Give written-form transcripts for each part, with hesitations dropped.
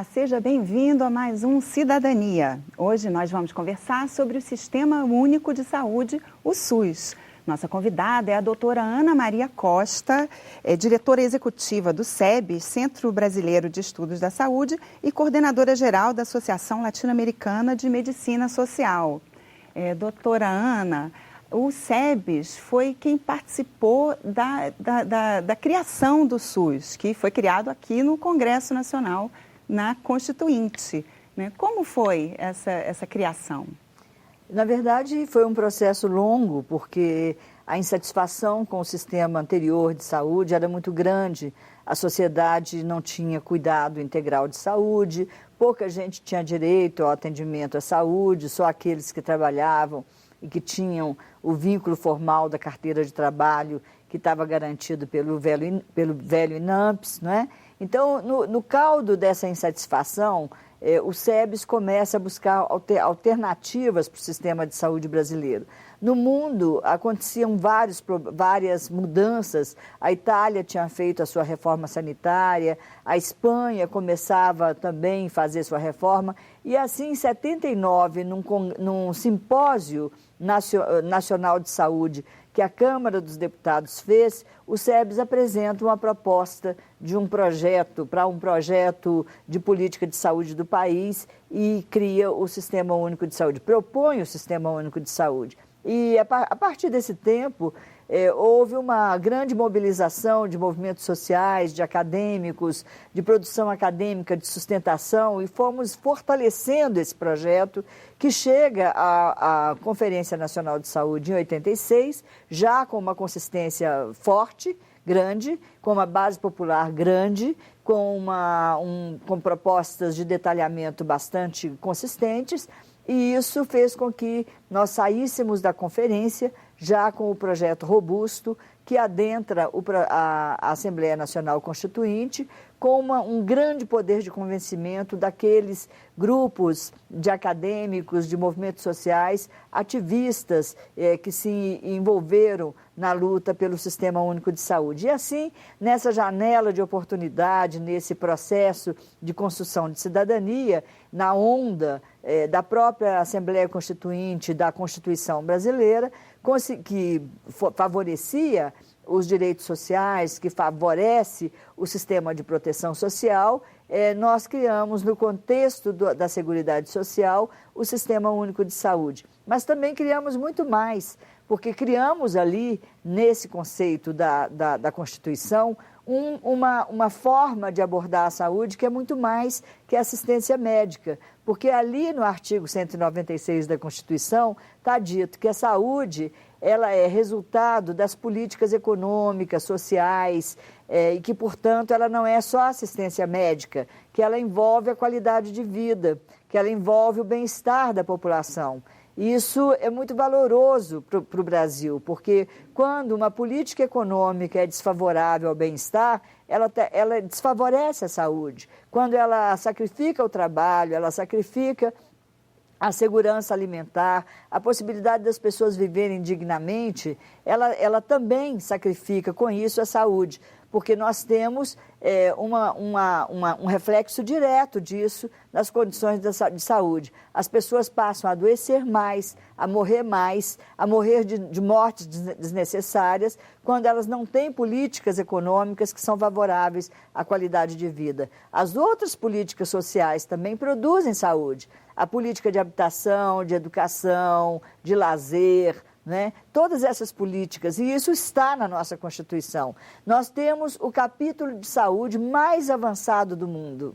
Olá, seja bem-vindo a mais um Cidadania. Hoje nós vamos conversar sobre o Sistema Único de Saúde, o SUS. Nossa convidada é a doutora Ana Maria Costa, diretora executiva do SEBS, Centro Brasileiro de Estudos da Saúde, e coordenadora geral da Associação Latino-Americana de Medicina Social. Doutora Ana, o SEBS foi quem participou da criação do SUS, que foi criado aqui no Congresso Nacional, na Constituinte, né? Como foi essa criação? Na verdade, foi um processo longo, porque a insatisfação com o sistema anterior de saúde era muito grande. A sociedade não tinha cuidado integral de saúde, pouca gente tinha direito ao atendimento à saúde, só aqueles que trabalhavam e que tinham o vínculo formal da carteira de trabalho que estava garantido pelo velho INAMPS, não é? Então, no caldo dessa insatisfação, o SEBS começa a buscar alternativas para o sistema de saúde brasileiro. No mundo, aconteciam várias mudanças. A Itália tinha feito a sua reforma sanitária, a Espanha começava também a fazer sua reforma, e assim, em 79, num simpósio nacional de saúde que a Câmara dos Deputados fez, o SEBS apresenta uma proposta de um projeto de política de saúde do país e cria o Sistema Único de Saúde, propõe o Sistema Único de Saúde. E a partir desse tempo, houve uma grande mobilização de movimentos sociais, de acadêmicos, de produção acadêmica, de sustentação, e fomos fortalecendo esse projeto que chega à Conferência Nacional de Saúde em 86, já com uma consistência forte, grande, com uma base popular grande, com propostas de detalhamento bastante consistentes. E isso fez com que nós saíssemos da conferência já com o projeto robusto que adentra a Assembleia Nacional Constituinte com um grande poder de convencimento daqueles grupos de acadêmicos, de movimentos sociais, ativistas que se envolveram na luta pelo Sistema Único de Saúde. E assim, nessa janela de oportunidade, nesse processo de construção de cidadania, na onda da própria Assembleia Constituinte, da Constituição brasileira, que favorecia os direitos sociais, que favorece o sistema de proteção social, nós criamos, no contexto da Seguridade Social, o Sistema Único de Saúde. Mas também criamos muito mais, porque criamos ali, nesse conceito da Constituição, uma forma de abordar a saúde que é muito mais que a assistência médica, porque ali no artigo 196 da Constituição está dito que a saúde ela é resultado das políticas econômicas, sociais, e que, portanto, ela não é só assistência médica, que ela envolve a qualidade de vida, que ela envolve o bem-estar da população. Isso é muito valoroso para o Brasil, porque quando uma política econômica é desfavorável ao bem-estar, ela desfavorece a saúde. Quando ela sacrifica o trabalho, ela sacrifica a segurança alimentar, a possibilidade das pessoas viverem dignamente, ela também sacrifica com isso a saúde, porque nós temos um reflexo direto disso nas condições de saúde. As pessoas passam a adoecer mais, a morrer de mortes desnecessárias, quando elas não têm políticas econômicas que são favoráveis à qualidade de vida. As outras políticas sociais também produzem saúde. A política de habitação, de educação, de lazer, né? Todas essas políticas, e isso está na nossa Constituição. Nós temos o capítulo de saúde mais avançado do mundo.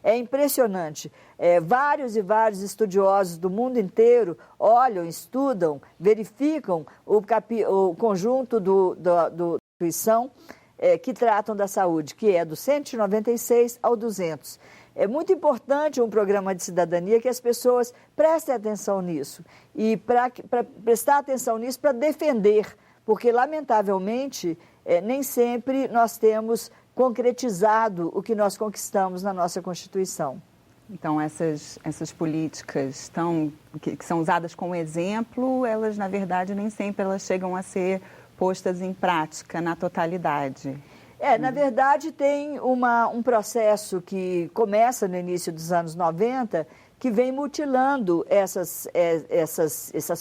É impressionante. Vários e vários estudiosos do mundo inteiro olham, estudam, verificam o conjunto da Constituição que tratam da saúde, que é do 196 ao 200. É muito importante um programa de cidadania que as pessoas prestem atenção nisso. E para prestar atenção nisso, para defender, porque, lamentavelmente, nem sempre nós temos concretizado o que nós conquistamos na nossa Constituição. Então, essas políticas que são usadas como exemplo, elas, na verdade, nem sempre elas chegam a ser postas em prática na totalidade. Na verdade, tem um processo que começa no início dos anos 90, que vem mutilando essas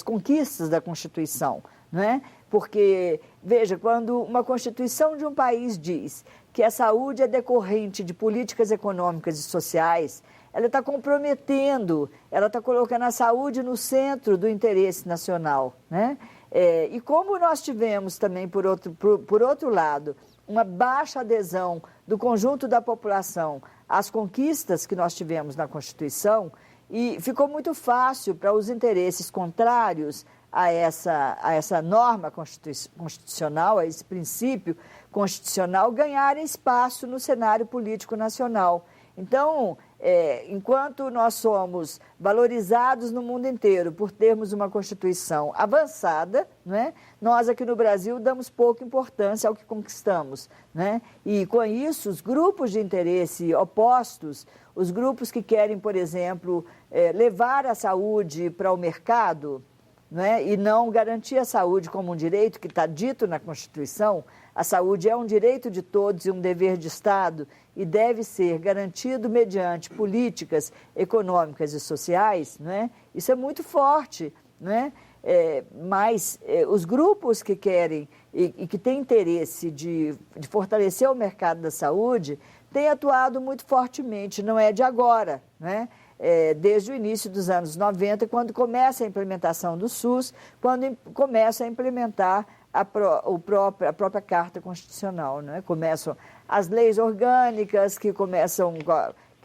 conquistas da Constituição, não é? Porque, veja, quando uma Constituição de um país diz que a saúde é decorrente de políticas econômicas e sociais, ela está comprometendo, ela está colocando a saúde no centro do interesse nacional, né? E como nós tivemos também, por outro lado, uma baixa adesão do conjunto da população às conquistas que nós tivemos na Constituição, e ficou muito fácil para os interesses contrários a essa norma constitucional, a esse princípio constitucional, ganharem espaço no cenário político nacional. Então, enquanto nós somos valorizados no mundo inteiro por termos uma Constituição avançada, né, nós aqui no Brasil damos pouca importância ao que conquistamos, né? E com isso, os grupos de interesse opostos, os grupos que querem, por exemplo, levar a saúde para o mercado, né, e não garantir a saúde como um direito que está dito na Constituição. A saúde é um direito de todos e um dever de Estado e deve ser garantido mediante políticas econômicas e sociais, né? Isso é muito forte, né? Mas os grupos que querem e que têm interesse de fortalecer o mercado da saúde têm atuado muito fortemente, não é de agora, né? Desde o início dos anos 90, quando começa a implementação do SUS, quando começa a implementar a própria Carta Constitucional, né? Começam as leis orgânicas, que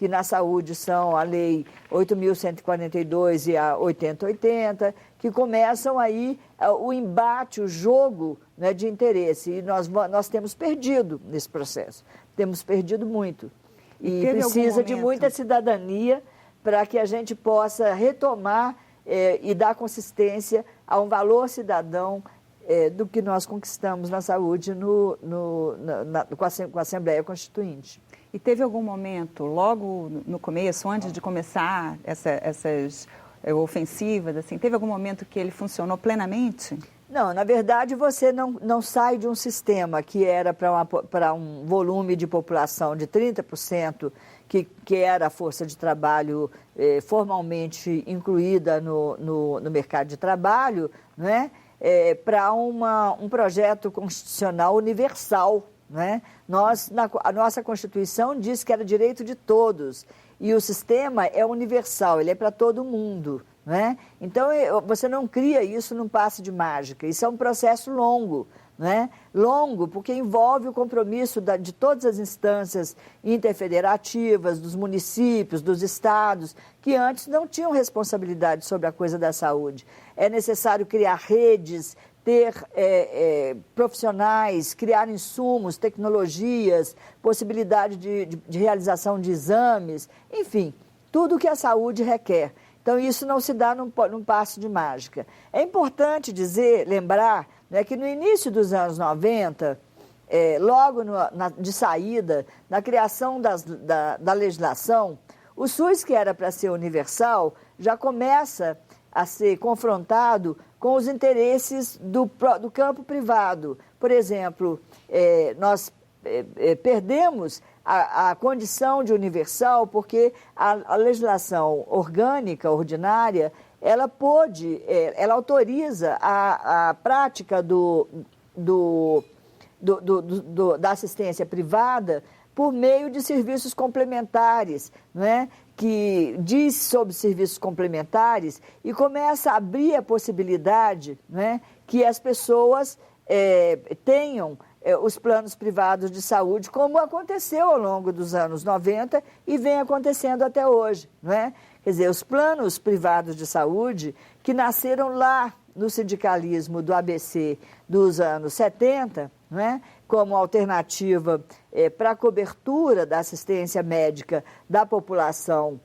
na saúde são a Lei 8.142 e a 8080, que começam aí o embate, o jogo, né, de interesse. E nós temos perdido nesse processo, temos perdido muito. E precisa de muita cidadania para que a gente possa retomar e dar consistência a um valor cidadão do que nós conquistamos na saúde com a Assembleia Constituinte. E teve algum momento, logo no começo, antes de começar essas ofensivas, assim, teve algum momento que ele funcionou plenamente? Não, na verdade você não sai de um sistema que era para um volume de população de 30%, que era a força de trabalho formalmente incluída no mercado de trabalho, né? Para um projeto constitucional universal, né? A nossa Constituição diz que era direito de todos e o sistema é universal, ele é para todo mundo, né? Então, você não cria isso num passe de mágica, isso é um processo longo, né? Longo porque envolve o compromisso de todas as instâncias interfederativas, dos municípios, dos estados, que antes não tinham responsabilidade sobre a coisa da saúde. É necessário criar redes, ter profissionais, criar insumos, tecnologias, possibilidade de realização de exames, enfim, tudo o que a saúde requer. Então, isso não se dá num passe de mágica. É importante lembrar, né, que no início dos anos 90, logo de saída, na criação da legislação, o SUS, que era para ser universal, já começa a ser confrontado com os interesses do campo privado. Por exemplo, nós perdemos a condição de universal porque a legislação orgânica, ordinária, ela autoriza a prática da assistência privada por meio de serviços complementares, né? Que diz sobre serviços complementares e começa a abrir a possibilidade, né, que as pessoas tenham os planos privados de saúde, como aconteceu ao longo dos anos 90 e vem acontecendo até hoje, não é? Quer dizer, os planos privados de saúde que nasceram lá no sindicalismo do ABC dos anos 70, não é? Como alternativa para a cobertura da assistência médica da população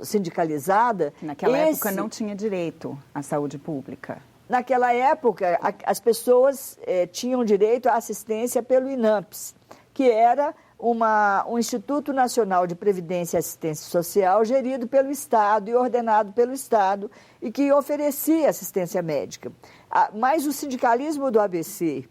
sindicalizada. Naquela época não tinha direito à saúde pública. Naquela época, as pessoas tinham direito à assistência pelo INAMPS, que era um Instituto Nacional de Previdência e Assistência Social gerido pelo Estado e ordenado pelo Estado e que oferecia assistência médica. Mas o sindicalismo do ABC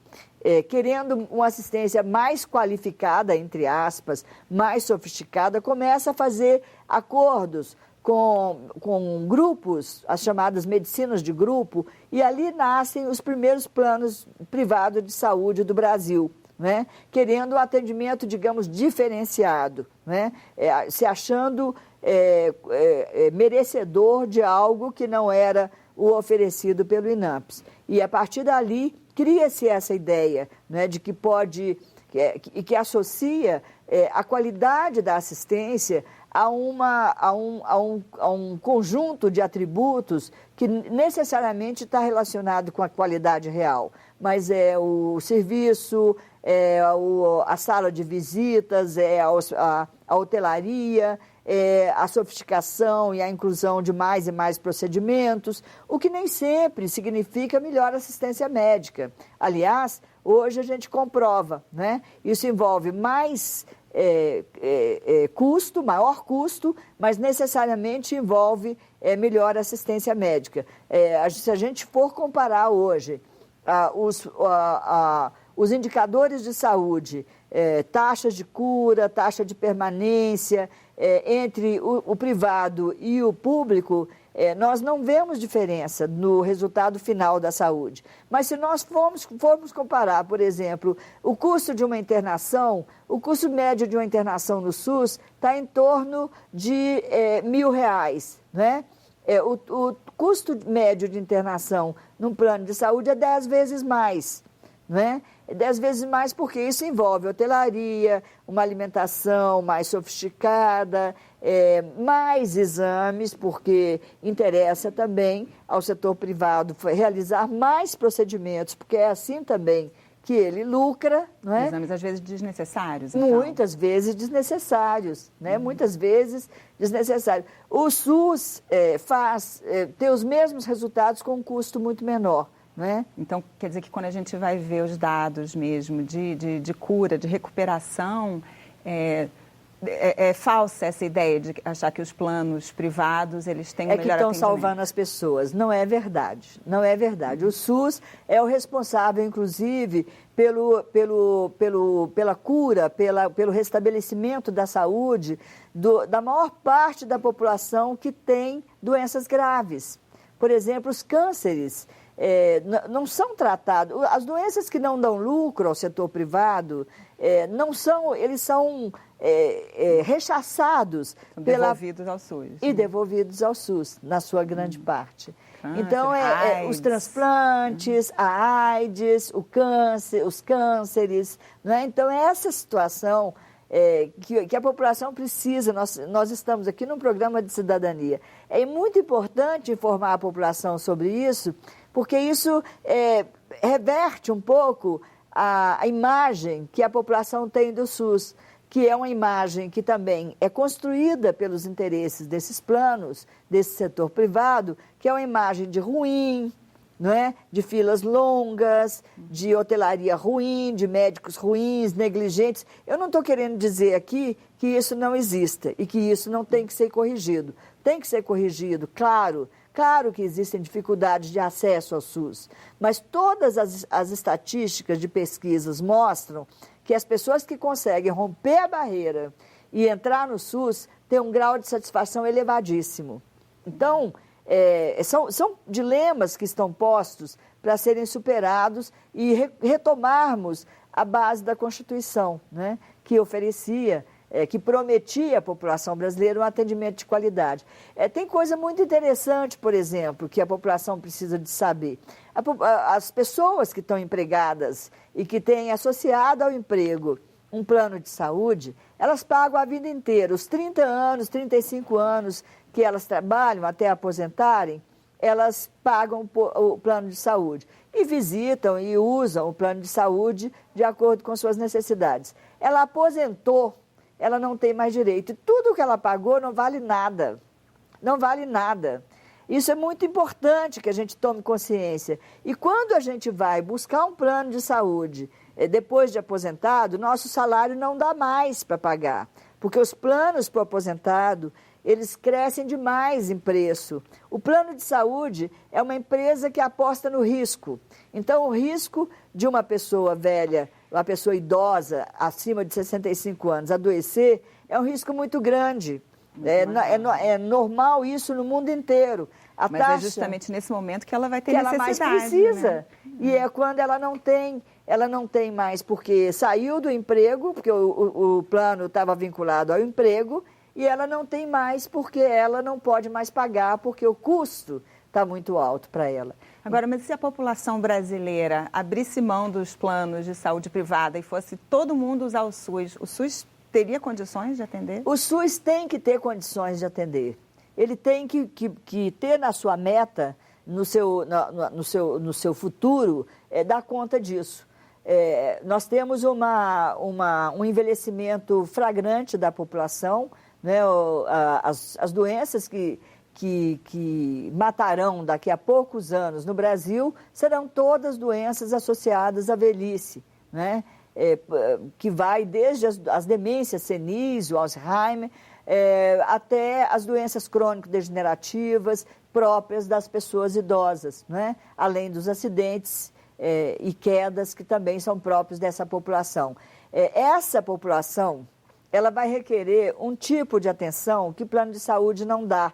querendo uma assistência mais qualificada, entre aspas, mais sofisticada, começa a fazer acordos com grupos, as chamadas medicinas de grupo, e ali nascem os primeiros planos privados de saúde do Brasil, né? Querendo um atendimento, digamos, diferenciado, né? Se achando merecedor de algo que não era o oferecido pelo INAMPS. E a partir dali cria-se essa ideia, né, de que pode, que associa a qualidade da assistência a um conjunto de atributos que necessariamente está relacionado com a qualidade real, mas é o serviço, a sala de visitas, a hotelaria, a sofisticação e a inclusão de mais e mais procedimentos, o que nem sempre significa melhor assistência médica. Aliás, hoje a gente comprova, né? Isso envolve mais custo, maior custo, mas necessariamente envolve melhor assistência médica. Se a gente for comparar hoje os indicadores de saúde, taxas de cura, taxa de permanência, entre o privado e o público, nós não vemos diferença no resultado final da saúde. Mas se nós formos comparar, por exemplo, o custo de uma internação, o custo médio de uma internação no SUS está em torno de R$1.000, né? O custo médio de internação num plano de saúde é 10 vezes mais, né? 10 vezes mais porque isso envolve hotelaria, uma alimentação mais sofisticada, mais exames, porque interessa também ao setor privado realizar mais procedimentos, porque é assim também que ele lucra, não é? Exames às vezes desnecessários. Então. Muitas vezes desnecessários, né? Muitas vezes desnecessários. O SUS tem os mesmos resultados com um custo muito menor. Né? Então, quer dizer que quando a gente vai ver os dados mesmo de cura, de recuperação, é falsa essa ideia de achar que os planos privados eles têm um melhor atendimento. É que estão salvando as pessoas. Não é verdade. Não é verdade. O SUS é o responsável, inclusive, pela cura, pelo restabelecimento da saúde da maior parte da população que tem doenças graves. Por exemplo, os cânceres. Não são tratados. As doenças que não dão lucro ao setor privado, eles são rechaçados. Devolvidos ao SUS. E devolvidos ao SUS, na sua grande parte. Câncer, então, os transplantes, a AIDS, os cânceres. Né? Então, essa situação que a população precisa. Nós estamos aqui num programa de cidadania. É muito importante informar a população sobre isso, porque isso reverte um pouco a imagem que a população tem do SUS, que é uma imagem que também é construída pelos interesses desses planos, desse setor privado, que é uma imagem de ruim, não é? De filas longas, de hotelaria ruim, de médicos ruins, negligentes. Eu não estou querendo dizer aqui que isso não exista e que isso não tem que ser corrigido. Tem que ser corrigido, claro. Claro que existem dificuldades de acesso ao SUS, mas todas as estatísticas de pesquisas mostram que as pessoas que conseguem romper a barreira e entrar no SUS têm um grau de satisfação elevadíssimo. Então, são dilemas que estão postos para serem superados e retomarmos a base da Constituição, né, que oferecia, que prometia à população brasileira um atendimento de qualidade. Tem coisa muito interessante, por exemplo, que a população precisa de saber. As pessoas que estão empregadas e que têm associado ao emprego um plano de saúde, elas pagam a vida inteira, os 30 anos, 35 anos que elas trabalham até aposentarem, elas pagam o plano de saúde e visitam e usam o plano de saúde de acordo com suas necessidades. Ela aposentou, ela não tem mais direito. E tudo que ela pagou não vale nada. Não vale nada. Isso é muito importante que a gente tome consciência. E quando a gente vai buscar um plano de saúde, depois de aposentado, nosso salário não dá mais para pagar. Porque os planos para o aposentado, eles crescem demais em preço. O plano de saúde é uma empresa que aposta no risco. Então, o risco de uma pessoa velha, uma pessoa idosa, acima de 65 anos, adoecer, é um risco muito grande. É normal isso no mundo inteiro. Mas é justamente nesse momento que ela vai ter necessidade. Ela mais precisa. Né? E é quando ela não tem mais, porque saiu do emprego, porque o plano estava vinculado ao emprego, e ela não tem mais porque ela não pode mais pagar, porque o custo está muito alto para ela. Agora, mas e se a população brasileira abrisse mão dos planos de saúde privada e fosse todo mundo usar o SUS teria condições de atender? O SUS tem que ter condições de atender. Ele tem que ter na sua meta, no seu futuro, dar conta disso. Nós temos um envelhecimento flagrante da população, né? As doenças que matarão daqui a poucos anos no Brasil serão todas doenças associadas à velhice, né? Que vai desde as demências senis, o Alzheimer, até as doenças crônico-degenerativas próprias das pessoas idosas, né? Além dos acidentes e quedas que também são próprios dessa população. Essa população, ela vai requerer um tipo de atenção que o plano de saúde não dá.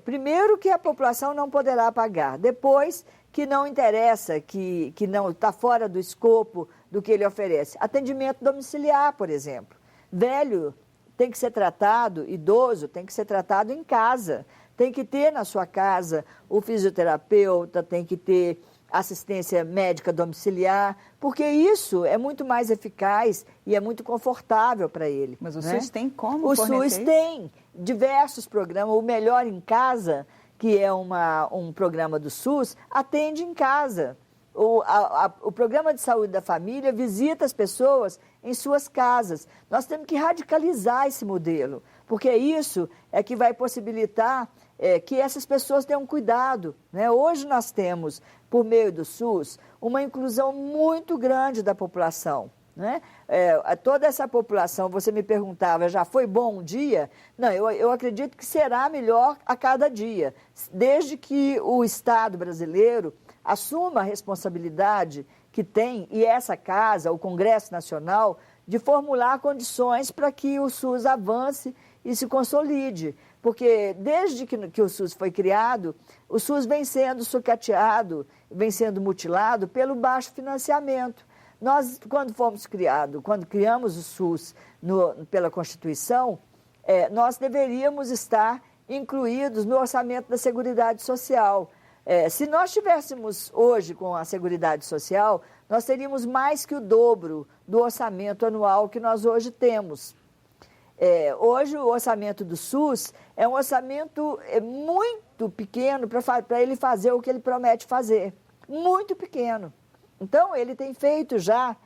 Primeiro que a população não poderá pagar, depois que não interessa, que não está fora do escopo do que ele oferece. Atendimento domiciliar, por exemplo. Velho tem que ser tratado, idoso tem que ser tratado em casa. Tem que ter na sua casa o fisioterapeuta, tem que ter assistência médica domiciliar, porque isso é muito mais eficaz e é muito confortável para ele. Mas o né? SUS tem como O fornecer SUS isso? tem diversos programas. O Melhor em Casa, que é um programa do SUS, atende em casa. O programa de saúde da família visita as pessoas em suas casas. Nós temos que radicalizar esse modelo, porque isso é que vai possibilitar que essas pessoas tenham cuidado, né? Hoje nós temos, por meio do SUS, uma inclusão muito grande da população. Né? Toda essa população, você me perguntava, já foi bom um dia? Não, eu acredito que será melhor a cada dia, desde que o Estado brasileiro assuma a responsabilidade que tem, e essa casa, o Congresso Nacional, de formular condições para que o SUS avance e se consolide. Porque desde que o SUS foi criado, o SUS vem sendo sucateado, vem sendo mutilado pelo baixo financiamento. Nós, quando criamos o SUS pela Constituição, nós deveríamos estar incluídos no orçamento da Seguridade Social. Se nós tivéssemos hoje com a Seguridade Social, nós teríamos mais que o dobro do orçamento anual que nós hoje temos. Hoje o orçamento do SUS é um orçamento muito pequeno para ele fazer o que ele promete fazer. Muito pequeno. Então, ele tem feito já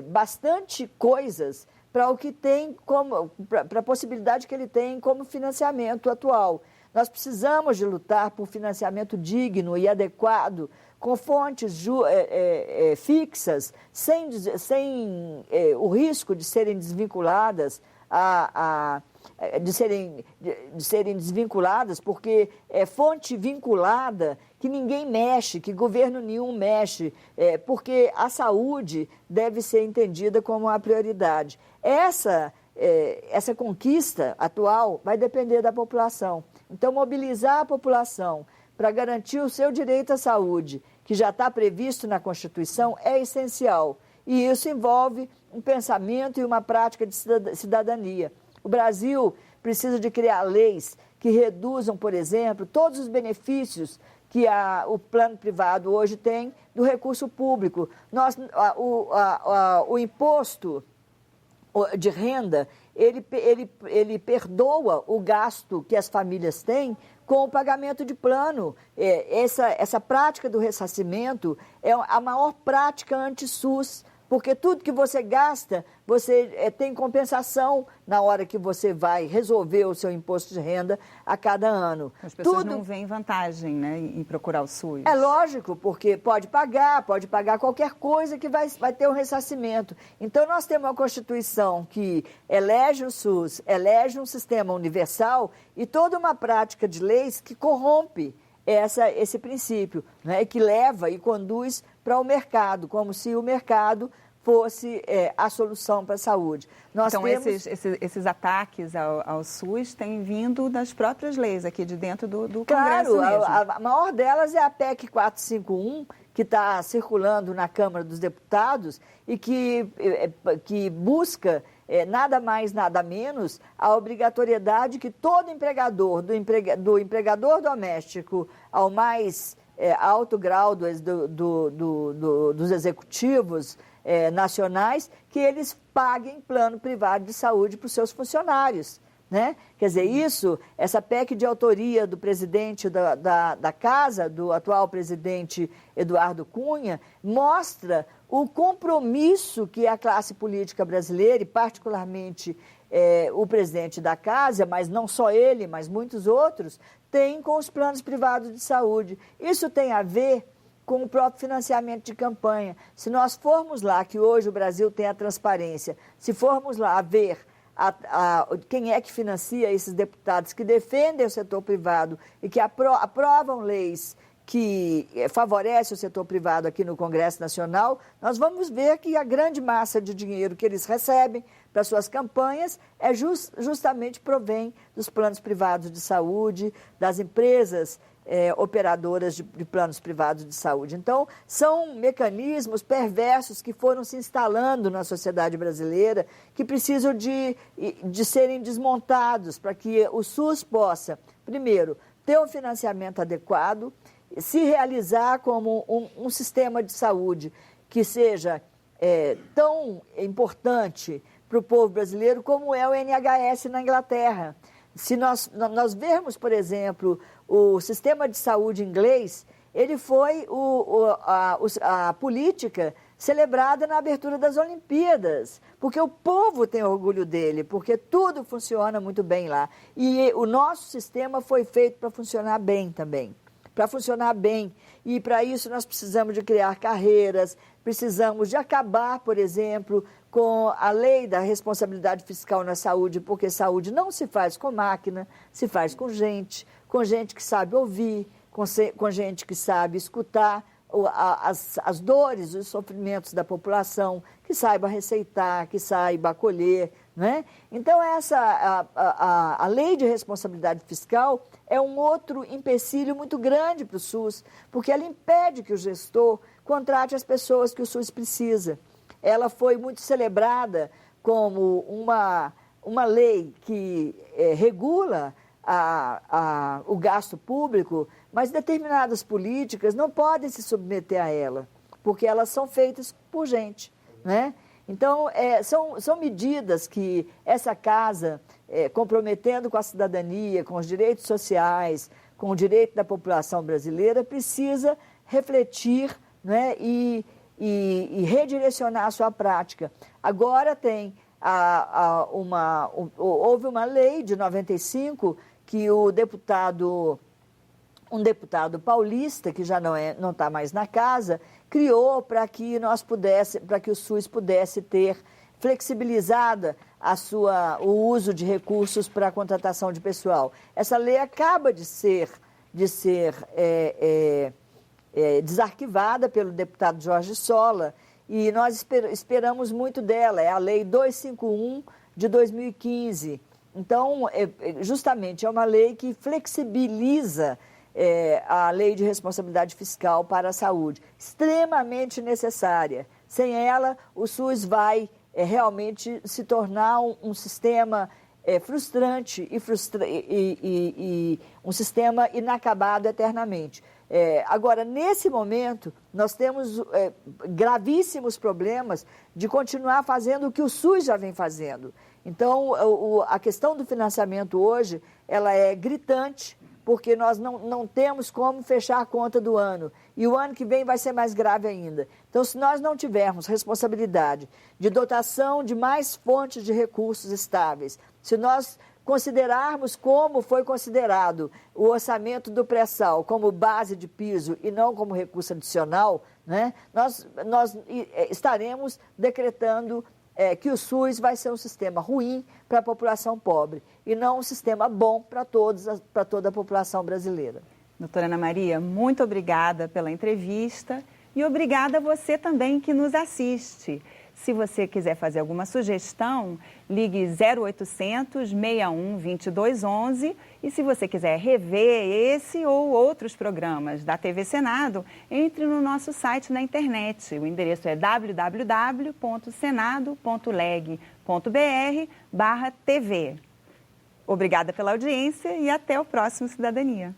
bastante coisas para o que tem para a possibilidade que ele tem como financiamento atual. Nós precisamos de lutar por financiamento digno e adequado, com fontes fixas, sem o risco de serem desvinculadas de serem desvinculadas, porque é fonte vinculada que ninguém mexe, que governo nenhum mexe, porque a saúde deve ser entendida como uma prioridade. Essa conquista atual vai depender da população. Então, mobilizar a população para garantir o seu direito à saúde, que já está previsto na Constituição, é essencial. E isso envolve um pensamento e uma prática de cidadania. O Brasil precisa de criar leis que reduzam, por exemplo, todos os benefícios que o plano privado hoje tem do recurso público. O imposto de renda, ele perdoa o gasto que as famílias têm com o pagamento de plano. Essa prática do ressarcimento é a maior prática anti-SUS porque tudo que você gasta, você tem compensação na hora que você vai resolver o seu imposto de renda a cada ano. As pessoas não veem vantagem, né, em procurar o SUS. É lógico, porque pode pagar qualquer coisa que vai ter um ressarcimento. Então, nós temos uma Constituição que elege o SUS, elege um sistema universal e toda uma prática de leis que corrompe esse princípio, né, que leva e conduz para o mercado, como se o mercado fosse a solução para a saúde. Então, esses ataques ao SUS têm vindo das próprias leis aqui de dentro do Congresso mesmo. A maior delas é a PEC 451, que está circulando na Câmara dos Deputados e que busca nada mais, nada menos, a obrigatoriedade que todo empregador, do empregador doméstico ao mais alto grau dos executivos nacionais, que eles paguem plano privado de saúde para os seus funcionários. Né? Quer dizer, essa PEC de autoria do presidente da Casa, do atual presidente Eduardo Cunha, mostra o compromisso que a classe política brasileira, e particularmente o presidente da Casa, mas não só ele, mas muitos outros, tem com os planos privados de saúde. Isso tem a ver com o próprio financiamento de campanha. Se nós formos lá, que hoje o Brasil tem a transparência, se formos lá ver quem é que financia esses deputados que defendem o setor privado e que aprovam leis que favorecem o setor privado aqui no Congresso Nacional, nós vamos ver que a grande massa de dinheiro que eles recebem para suas campanhas justamente provém dos planos privados de saúde, das empresas operadoras de planos privados de saúde. Então, são mecanismos perversos que foram se instalando na sociedade brasileira, que precisam de serem desmontados para que o SUS possa, primeiro, ter um financiamento adequado, se realizar como um sistema de saúde que seja tão importante para o povo brasileiro como é o NHS na Inglaterra. Se nós vermos, por exemplo, o sistema de saúde inglês, ele foi a política celebrada na abertura das Olimpíadas, porque o povo tem orgulho dele, porque tudo funciona muito bem lá. E o nosso sistema foi feito para funcionar bem também. Para funcionar bem. E para isso nós precisamos de criar carreiras, precisamos de acabar, por exemplo, com a lei da responsabilidade fiscal na saúde, porque saúde não se faz com máquina, se faz com gente que sabe ouvir, com gente que sabe escutar as dores, os sofrimentos da população, que saiba receitar, que saiba acolher, né? Então, a lei de responsabilidade fiscal é um outro empecilho muito grande para o SUS, porque ela impede que o gestor contrate as pessoas que o SUS precisa. Ela foi muito celebrada como uma lei que regula o gasto público, mas determinadas políticas não podem se submeter a ela, porque elas são feitas por gente, né? Então, são medidas que essa casa, comprometendo com a cidadania, com os direitos sociais, com o direito da população brasileira, precisa refletir, né, e redirecionar a sua prática. Agora houve uma lei de 95 que um deputado paulista, que já não está mais na casa, criou para que o SUS pudesse ter flexibilizada o uso de recursos para a contratação de pessoal. Essa lei acaba de ser desarquivada pelo deputado Jorge Sola e nós esperamos muito dela. É a Lei 251 de 2015. Então, justamente, é uma lei que flexibiliza a lei de responsabilidade fiscal para a saúde. Extremamente necessária. Sem ela, o SUS vai realmente se tornar um sistema frustrante e um sistema inacabado eternamente. Agora, nesse momento, nós temos gravíssimos problemas de continuar fazendo o que o SUS já vem fazendo. Então, a questão do financiamento hoje, ela é gritante, porque nós não temos como fechar a conta do ano. E o ano que vem vai ser mais grave ainda. Então, se nós não tivermos responsabilidade de dotação de mais fontes de recursos estáveis, se nós considerarmos como foi considerado o orçamento do pré-sal como base de piso e não como recurso adicional, né, nós estaremos decretando que o SUS vai ser um sistema ruim para a população pobre e não um sistema bom para toda a população brasileira. Doutora Ana Maria, muito obrigada pela entrevista e obrigada a você também que nos assiste. Se você quiser fazer alguma sugestão, ligue 0800 61 2211 e se você quiser rever esse ou outros programas da TV Senado, entre no nosso site na internet. O endereço é www.senado.leg.br/TV. Obrigada pela audiência e até o próximo Cidadania.